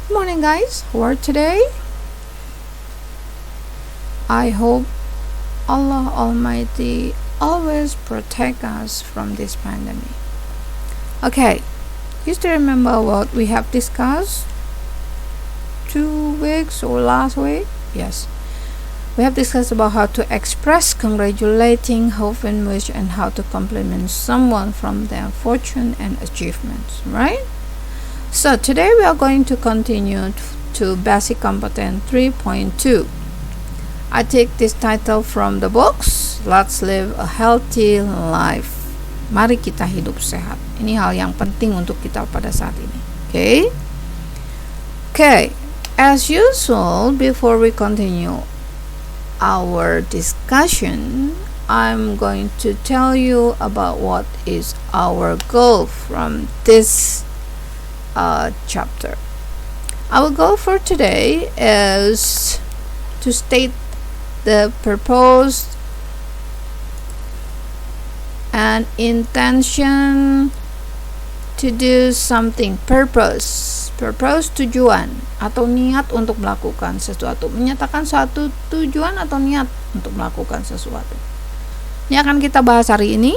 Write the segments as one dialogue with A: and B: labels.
A: Good morning, guys. How are today? I hope Allah Almighty always protect us from this pandemic. Okay, you still remember what we have discussed 2 weeks or last week? Yes. We have discussed about how to express congratulating, hope and wish, and how to compliment someone from their fortune and achievements, right? So today we are going to continue to Basic Competence 3.2. I take this title from the books Let's Live a Healthy Life. Mari kita hidup sehat. Ini hal yang penting untuk kita pada saat ini. Okay. As usual, before we continue our discussion, I'm going to tell you about what is our goal from this chapter. Our goal for today is to state the purpose and intention to do something. Purpose tujuan atau niat untuk melakukan sesuatu, menyatakan suatu tujuan atau niat untuk melakukan sesuatu. Ini akan kita bahas hari ini.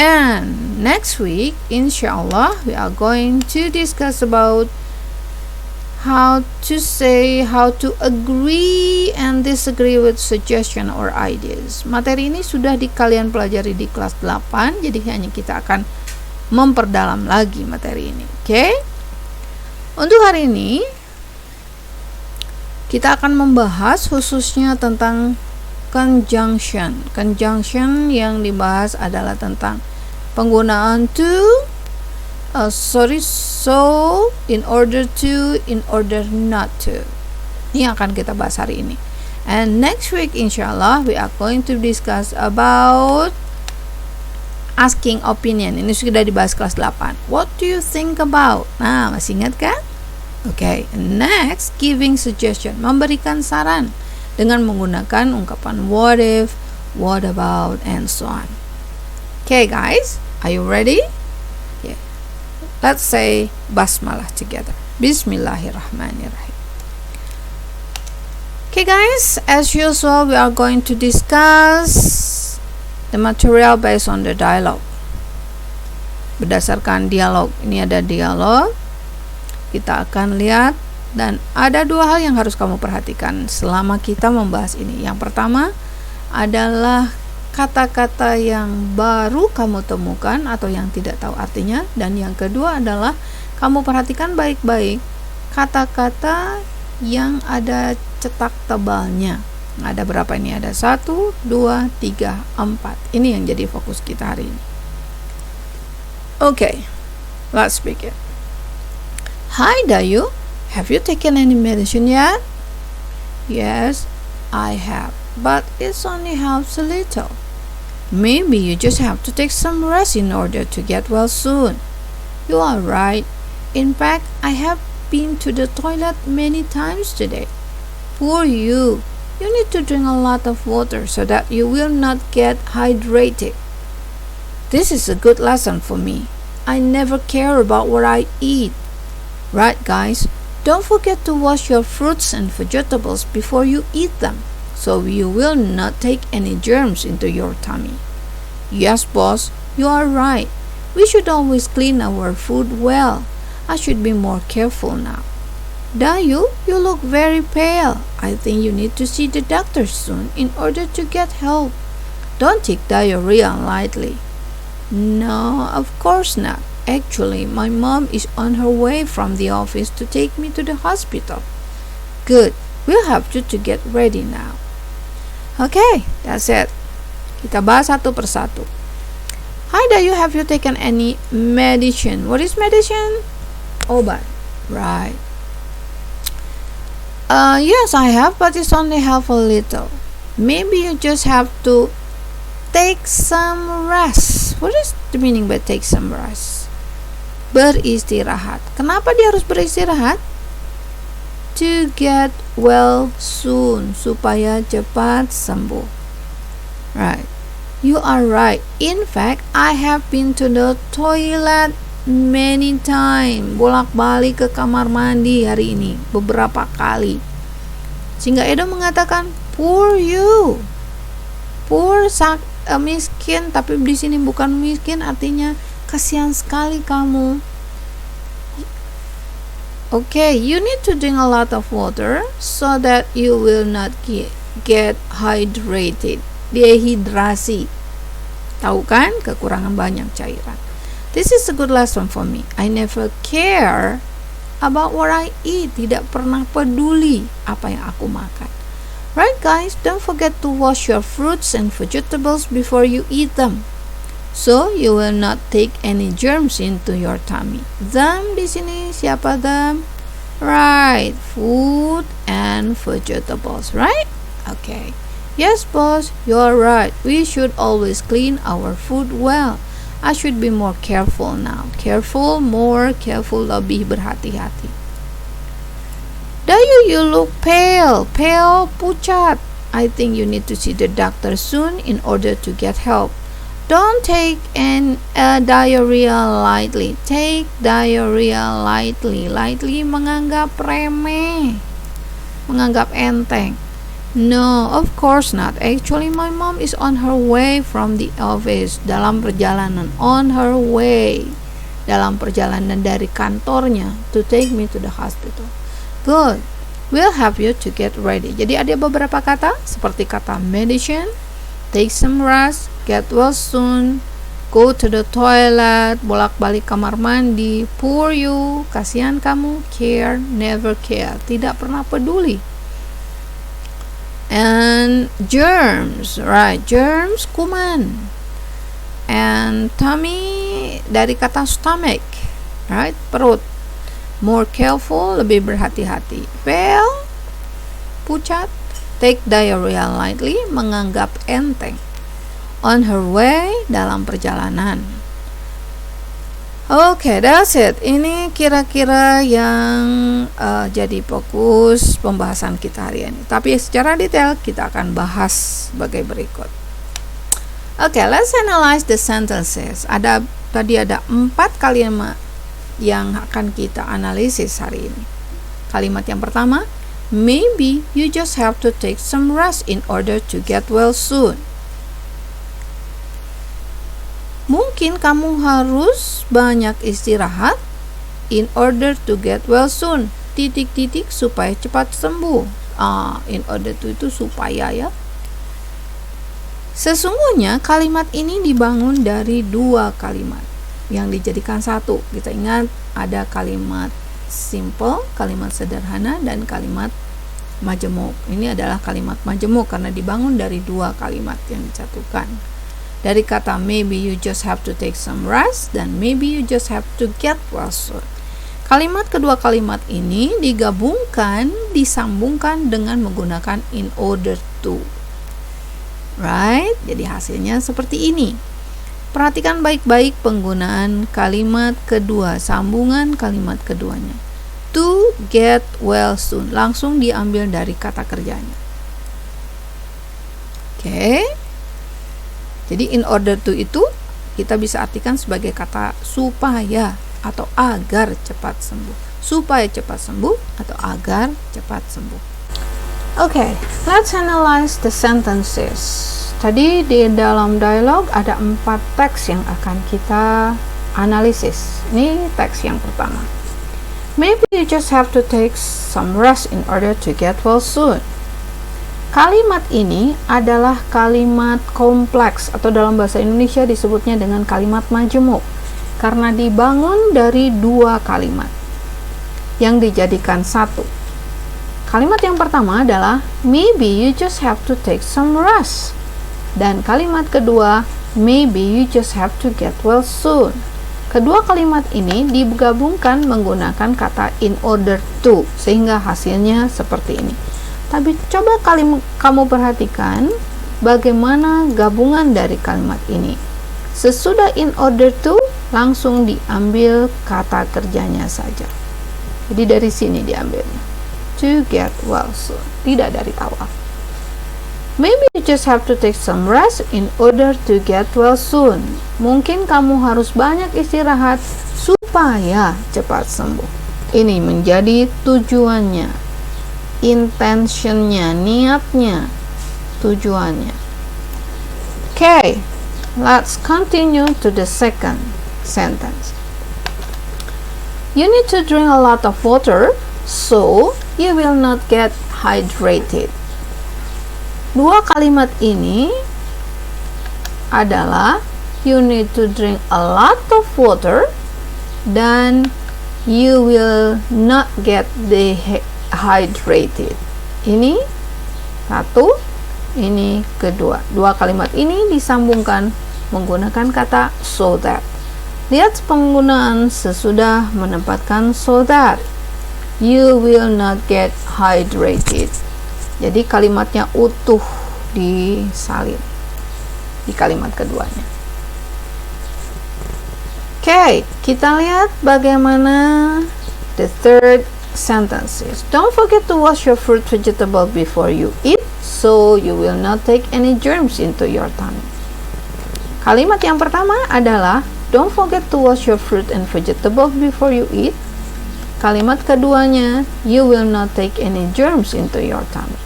A: And next week, inshallah, we are going to discuss about how to agree and disagree with suggestion or ideas. Materi ini sudah kalian pelajari di kelas 8, jadi hanya kita akan memperdalam lagi materi ini. Untuk hari ini kita akan membahas khususnya tentang conjunction. Conjunction yang dibahas adalah tentang penggunaan to, so, in order to, in order not to. Ini akan kita bahas hari ini. And next week inshallah we are going to discuss about asking opinion. Ini sudah dibahas kelas 8. What do you think about? Nah, masih ingat kan? Okay. Next, giving suggestion. Memberikan saran dengan menggunakan ungkapan what if, what about, and so on. Okay, guys. Are you ready? Yeah. Let's say basmalah together. Bismillahirrahmanirrahim. Okay, guys. As usual, we are going to discuss the material based on the dialogue. Berdasarkan dialog. Ini ada dialog. Kita akan lihat dan ada 2 hal yang harus kamu perhatikan selama kita membahas ini. Yang pertama adalah kata-kata yang baru kamu temukan atau yang tidak tahu artinya, dan yang kedua adalah kamu perhatikan baik-baik kata-kata yang ada cetak tebalnya. Ada berapa ini? Ada 1, 2, 3, 4. Ini yang jadi fokus kita hari ini. Okay, let's begin. Hi Dayu, have you taken any medicine yet? Yes, I have, but it's only helps a little. Maybe you just have to take some rest in order to get well soon. You are right. In fact, I have been to the toilet many times today. Poor you. You need to drink a lot of water so that you will not get hydrated. This is a good lesson for me. I never care about what I eat. Right, guys? Don't forget to wash your fruits and vegetables before you eat them, so you will not take any germs into your tummy. Yes, boss, you are right. We should always clean our food well. I should be more careful now. Dayu, you look very pale. I think you need to see the doctor soon in order to get help. Don't take diarrhea lightly. No, of course not. Actually, my mom is on her way from the office to take me to the hospital. Good. We'll have to get ready now. Okay, that's it. Kita bahas satu persatu. Hi Dayu, have you taken any medicine? What is medicine? Obat. Right. Yes, I have, but it's only half a little. Maybe you just have to take some rest. What is the meaning by take some rest? Beristirahat. Kenapa dia harus beristirahat? To get well soon, supaya cepat sembuh. Right. You are right. In fact, I have been to the toilet many times. Bolak-balik ke kamar mandi hari ini, beberapa kali. Sehingga Edo mengatakan, poor you. Poor, miskin, tapi di sini bukan miskin, artinya kasihan sekali kamu. Okay, you need to drink a lot of water so that you will not get hydrated. Dehidrasi. Tahu kan? Kekurangan banyak cairan. This is a good lesson for me. I never care about what I eat. Tidak pernah peduli apa yang aku makan. Right guys, don't forget to wash your fruits and vegetables before you eat them, so you will not take any germs into your tummy. Them di sini siapa them? Right, food and vegetables, right? Okay. Yes, boss, you're right. We should always clean our food well. I should be more careful now. Careful, more careful, lebih berhati-hati. Dayu, you look pale. Pale, pucat. I think you need to see the doctor soon in order to get help. Don't take diarrhea lightly. Take diarrhea lightly. Lightly menganggap remeh, menganggap enteng. No, of course not. Actually, my mom is on her way from the office. Dalam perjalanan, on her way. Dalam perjalanan dari kantornya to take me to the hospital. Good. We'll help you to get ready. Jadi ada beberapa kata seperti kata medicine, take some rest, get well soon, go to the toilet, bolak-balik kamar mandi, poor you, kasihan kamu, care, never care, tidak pernah peduli. And germs, right? Germs, kuman. And tummy dari kata stomach, right? Perut. More careful, lebih berhati-hati. Pale, pucat. Take diarrhea lightly, menganggap enteng. On her way, dalam perjalanan. Okay, that's it. Ini kira-kira yang jadi fokus pembahasan kita hari ini. Tapi secara detail kita akan bahas sebagai berikut. Okay, let's analyze the sentences. Tadi ada 4 kalimat yang akan kita analisis hari ini. Kalimat yang pertama, maybe you just have to take some rest in order to get well soon. Mungkin kamu harus banyak istirahat in order to get well soon. Titik-titik supaya cepat sembuh. In order to itu supaya ya. Sesungguhnya kalimat ini dibangun dari 2 kalimat yang dijadikan satu. Kita ingat ada kalimat simple, kalimat sederhana, dan kalimat majemuk. Ini adalah kalimat majemuk karena dibangun dari 2 kalimat yang disatukan. Dari kata maybe you just have to take some rest dan maybe you just have to get well soon. Kedua kalimat ini digabungkan, disambungkan dengan menggunakan in order to. Right? Jadi hasilnya seperti ini. Perhatikan baik-baik penggunaan kalimat kedua, sambungan kalimat keduanya. To get well soon, langsung diambil dari kata kerjanya. Oke. Jadi in order to itu kita bisa artikan sebagai kata supaya atau agar cepat sembuh. Supaya cepat sembuh atau agar cepat sembuh. Okay, let's analyze the sentences. Tadi di dalam dialog ada 4 teks yang akan kita analisis. Ini teks yang pertama. Maybe you just have to take some rest in order to get well soon. Kalimat ini adalah kalimat kompleks atau dalam bahasa Indonesia disebutnya dengan kalimat majemuk karena dibangun dari 2 kalimat yang dijadikan satu. Kalimat yang pertama adalah maybe you just have to take some rest. Dan kalimat kedua, maybe you just have to get well soon. Kedua kalimat ini digabungkan menggunakan kata in order to, sehingga hasilnya seperti ini. Tapi coba kamu perhatikan bagaimana gabungan dari kalimat ini. Sesudah in order to, langsung diambil kata kerjanya saja. Jadi dari sini diambilnya. To get well soon, tidak dari awal. Maybe you just have to take some rest in order to get well soon. Mungkin kamu harus banyak istirahat supaya cepat sembuh. Ini menjadi tujuannya, intentionnya, niatnya, tujuannya. Okay, let's continue to the second sentence. You need to drink a lot of water so you will not get hydrated. Dua kalimat ini adalah you need to drink a lot of water dan you will not get dehydrated. Ini satu, ini kedua. Dua kalimat ini disambungkan menggunakan kata so that. Lihat penggunaan sesudah menempatkan so that. You will not get hydrated. Jadi kalimatnya utuh disalin di kalimat keduanya. Oke, kita lihat bagaimana the third sentence is. Don't forget to wash your fruit vegetable before you eat, so you will not take any germs into your tummy. Kalimat yang pertama adalah don't forget to wash your fruit and vegetable before you eat. Kalimat keduanya, you will not take any germs into your tummy.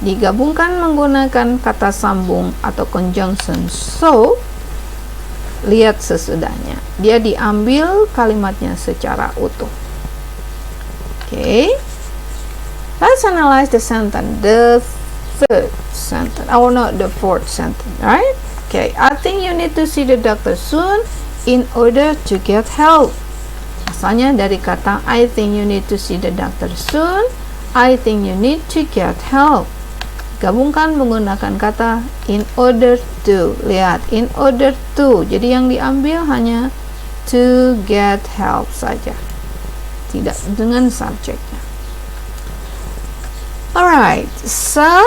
A: Digabungkan menggunakan kata sambung atau conjunction so. Lihat sesudahnya, dia diambil kalimatnya secara utuh. Okay, let's analyze the sentence, the third sentence, or not the fourth sentence, right? Okay, I think you need to see the doctor soon in order to get help. Asalnya dari kata I think you need to see the doctor soon, I think you need to get help. Gabungkan menggunakan kata in order to. Lihat, in order to. Jadi yang diambil hanya to get help saja, tidak dengan subjeknya. Alright, so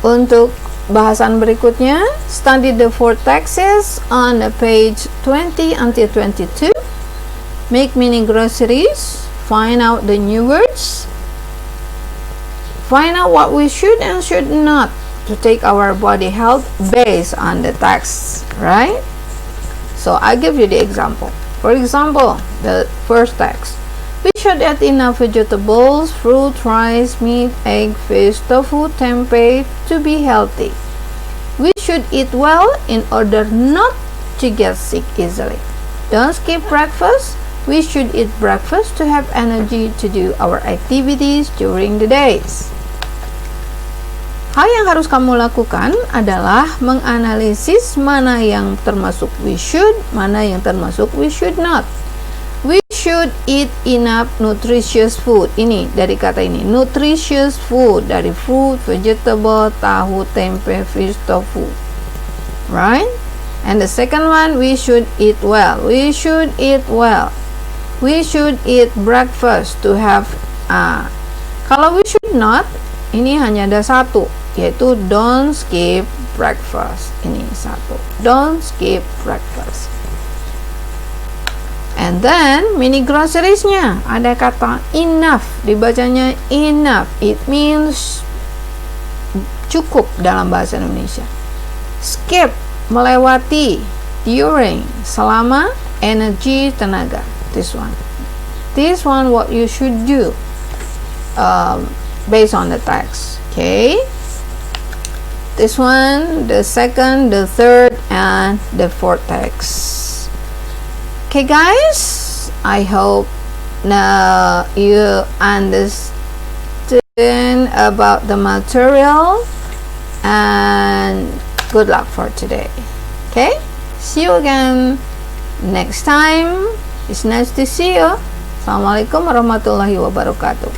A: untuk bahasan berikutnya, study the four texts on the page 20 until 22. Make mini glossaries. Find out the new words. Find out what we should and should not to take our body health based on the text, right? So I give you the example. For example, the first text. We should eat enough vegetables, fruit, rice, meat, egg, fish, tofu, tempeh to be healthy. We should eat well in order not to get sick easily. Don't skip breakfast. We should eat breakfast to have energy to do our activities during the days. Hal yang harus kamu lakukan adalah menganalisis mana yang termasuk we should, mana yang termasuk we should not. We should eat enough nutritious food. Ini dari kata ini, nutritious food, dari fruit, vegetable, tahu, tempe, fish, tofu. Right? And the second one, we should eat well. We should eat well. We should eat breakfast to have kalau we should not, ini hanya ada satu, yaitu don't skip breakfast. Ini satu, don't skip breakfast. And then mini groceries-nya ada kata enough, dibacanya enough. It means cukup dalam bahasa Indonesia. Skip, melewati. During, selama. Energy, tenaga. This one what you should do based on the text. Okay, this one, the second, the third, and the fourth text. Okay guys, I hope now you understand about the material, and good luck for today. Okay, see you again next time. It's nice to see you. Assalamualaikum warahmatullahi wabarakatuh.